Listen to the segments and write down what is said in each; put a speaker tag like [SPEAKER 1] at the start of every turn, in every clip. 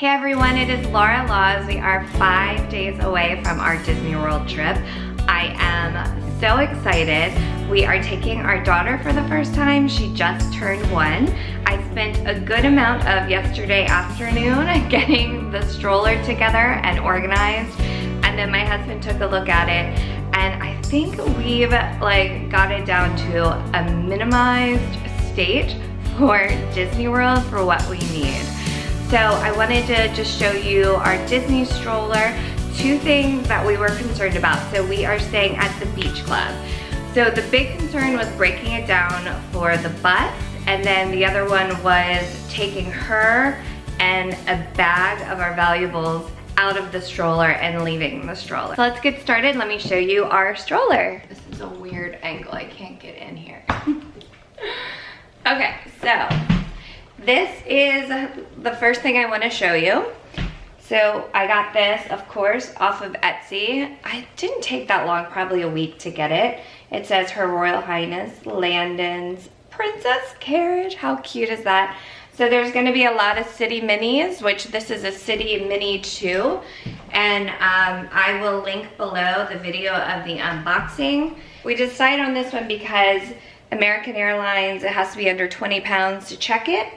[SPEAKER 1] Hey everyone, it is Laura Laws. We are 5 days away from our Disney World trip. I am so excited. We are taking our daughter for the first time. She just turned 1. I spent a good amount of yesterday afternoon getting the stroller together and organized, and then my husband took a look at it, and I think we've got it down to a minimized state for Disney World for what we need. So I wanted to just show you our Disney stroller. 2 things that we were concerned about. So we are staying at the beach club. So the big concern was breaking it down for the bus, and then the other one was taking her and a bag of our valuables out of the stroller and leaving the stroller. So let's get started. Let me show you our stroller. This is a weird angle. I can't get in here. Okay, so this is the first thing I want to show you. So I got this, of course, off of Etsy. I didn't take that long, probably a week to get it. It says Her Royal Highness Landon's Princess Carriage. How cute is that? So there's gonna be a lot of city minis, which this is a city mini too. And I will link below the video of the unboxing. We decided on this one because American Airlines, it has to be under 20 pounds to check it.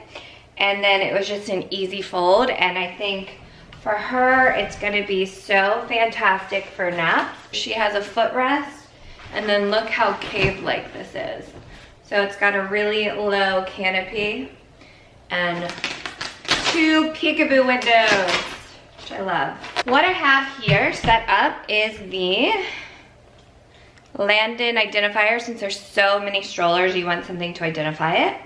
[SPEAKER 1] And then it was just an easy fold. And I think for her, it's gonna be so fantastic for naps. She has a footrest, and then look how cave-like this is. So it's got a really low canopy and 2 peekaboo windows, which I love. What I have here set up is the Landon identifier. Since there's so many strollers, you want something to identify it.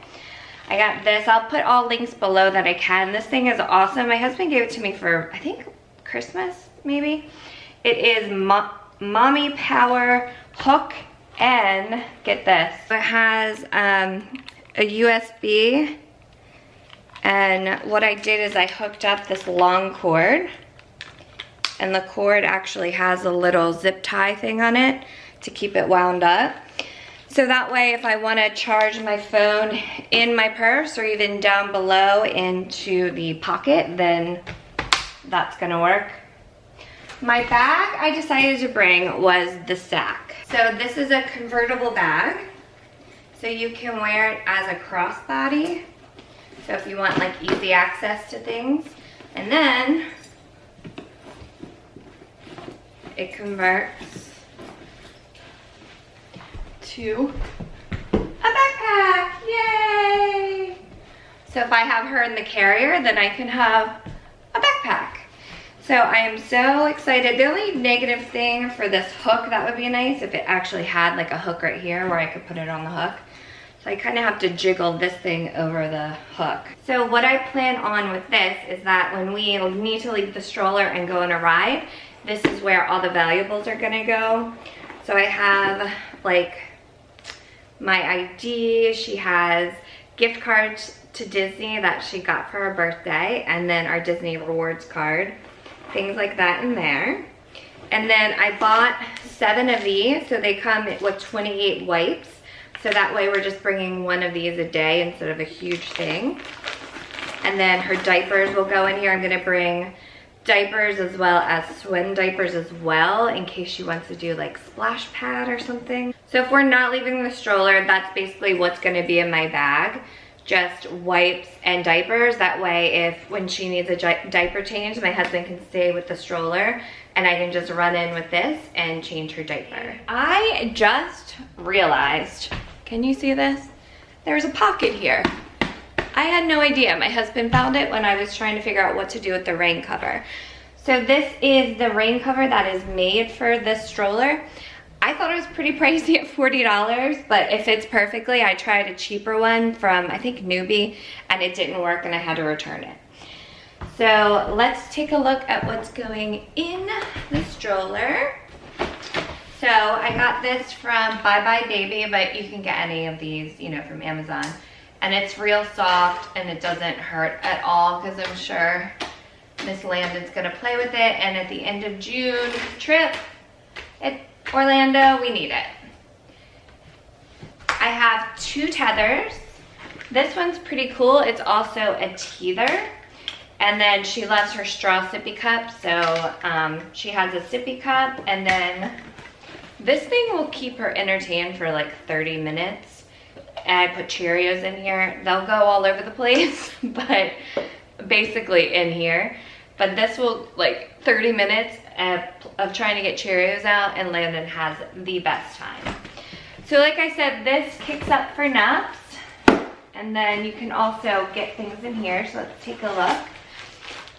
[SPEAKER 1] I got this. I'll put all links below that I can. This thing is awesome. My husband gave it to me for, I think, Christmas, maybe. It is Mommy Power hook, and get this. It has a USB, and what I did is I hooked up this long cord, and the cord actually has a little zip tie thing on it to keep it wound up. So that way, if I want to charge my phone in my purse or even down below into the pocket, then that's gonna work. My bag I decided to bring was the sack. So this is a convertible bag. So you can wear it as a crossbody. So if you want like easy access to things. And then it converts to a backpack. Yay! So if I have her in the carrier, then I can have a backpack. So I am so excited. The only negative thing for this hook that would be nice if it actually had like a hook right here where I could put it on the hook. So I kind of have to jiggle this thing over the hook. So what I plan on with this is that when we need to leave the stroller and go on a ride, this is where all the valuables are gonna go. So I have like my ID, she has gift cards to Disney that she got for her birthday, and then our Disney rewards card, things like that in there. And then I bought 7 of these, so they come with 28 wipes. So that way we're just bringing 1 of these a day instead of a huge thing. And then her diapers will go in here. I'm gonna bring diapers as well as swim diapers as well in case she wants to do like splash pad or something. So if we're not leaving the stroller, that's basically what's gonna be in my bag. Just wipes and diapers. That way if when she needs a diaper change, my husband can stay with the stroller and I can just run in with this and change her diaper. I just realized, can you see this? There's a pocket here. I had no idea. My husband found it when I was trying to figure out what to do with the rain cover. So this is the rain cover that is made for this stroller. I thought it was pretty pricey at $40, but it fits perfectly. I tried a cheaper one from, I think, Newbie, and it didn't work and I had to return it. So let's take a look at what's going in the stroller. So I got this from Bye Bye Baby, but you can get any of these, you know, from Amazon. And it's real soft and it doesn't hurt at all because I'm sure Miss Landon's gonna play with it. And at the end of June trip at Orlando, we need it. I have 2 tethers. This one's pretty cool. It's also a teether. And then she loves her straw sippy cup, so she has a sippy cup, and then this thing will keep her entertained for like 30 minutes. And I put Cheerios in here. They'll go all over the place, but basically in here. But this will, like 30 minutes of trying to get Cheerios out, and Landon has the best time. So like I said, this kicks up for naps. And then you can also get things in here, so let's take a look.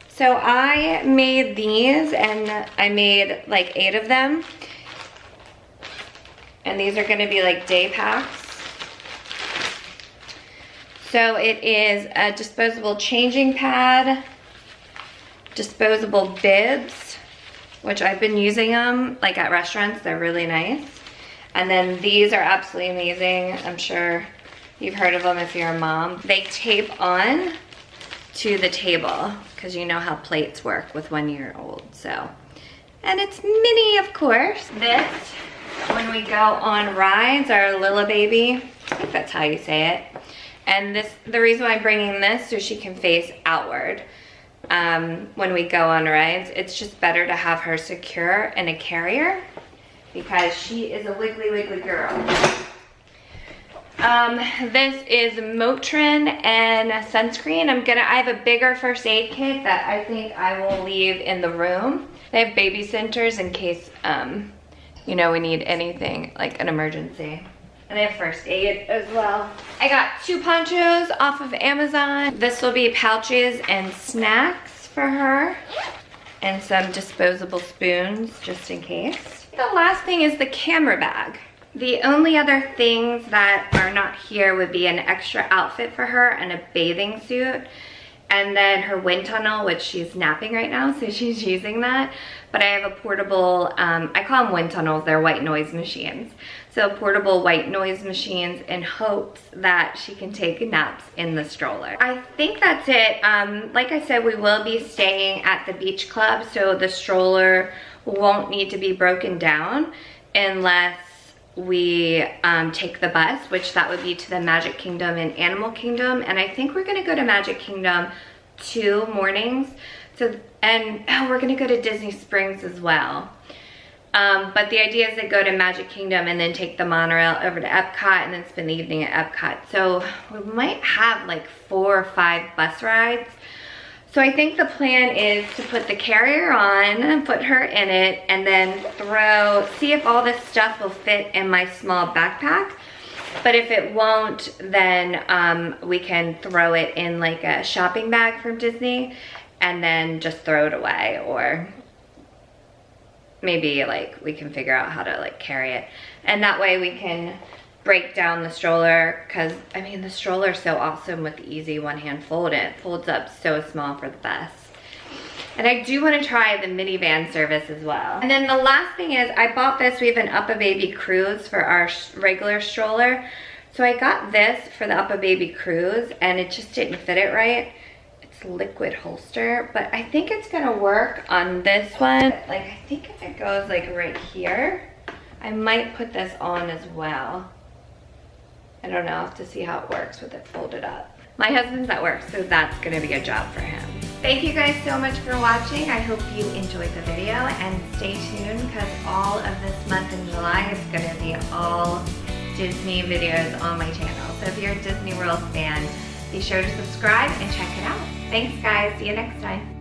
[SPEAKER 1] So I made these, and I made like 8 of them. And these are gonna be like day packs. So it is a disposable changing pad, disposable bibs, which I've been using them like at restaurants, they're really nice. And then these are absolutely amazing. I'm sure you've heard of them if you're a mom. They tape on to the table, because you know how plates work with 1-year-old, so. And it's mini, of course. This, when we go on rides, our Lila baby, I think that's how you say it. And this, the reason why I'm bringing this so she can face outward when we go on rides. It's just better to have her secure in a carrier because she is a wiggly, wiggly girl. This is Motrin and sunscreen. I have a bigger first aid kit that I think I will leave in the room. They have baby centers in case, you know, we need anything, like an emergency. And they have first aid as well. I got 2 ponchos off of Amazon. This will be pouches and snacks for her. And some disposable spoons, just in case. The last thing is the camera bag. The only other things that are not here would be an extra outfit for her and a bathing suit. And then her wind tunnel, which she's napping right now, so she's using that. But I have a portable, I call them wind tunnels, they're white noise machines. So portable white noise machines in hopes that she can take naps in the stroller. I think that's it. Like I said, we will be staying at the beach club, so the stroller won't need to be broken down unless we take the bus, which that would be to the Magic Kingdom and Animal Kingdom. And I think we're gonna go to Magic Kingdom 2 mornings. So, and we're gonna go to Disney Springs as well. But the idea is to go to Magic Kingdom and then take the monorail over to Epcot and then spend the evening at Epcot. So we might have like 4 or 5 bus rides. So I think the plan is to put the carrier on, put her in it, and then see if all this stuff will fit in my small backpack. But if it won't, then we can throw it in like a shopping bag from Disney and then just throw it away, or maybe like we can figure out how to like carry it. And that way we can break down the stroller, because I mean the stroller is so awesome with the easy one-hand fold. It folds up so small for the bus. And I do want to try the minivan service as well. And then the last thing is I bought this. We have an Up-A-Baby Cruise for our regular stroller. So I got this for the Up-A-Baby Cruise and it just didn't fit it right. It's liquid holster, but I think it's gonna work on this one. Like I think if it goes like right here, I might put this on as well. I don't know, I'll have to see how it works with it folded up. My husband's at work, so that's gonna be a job for him. Thank you guys so much for watching. I hope you enjoyed the video, and stay tuned because all of this month in July is gonna be all Disney videos on my channel. So if you're a Disney World fan, be sure to subscribe and check it out. Thanks guys, see you next time.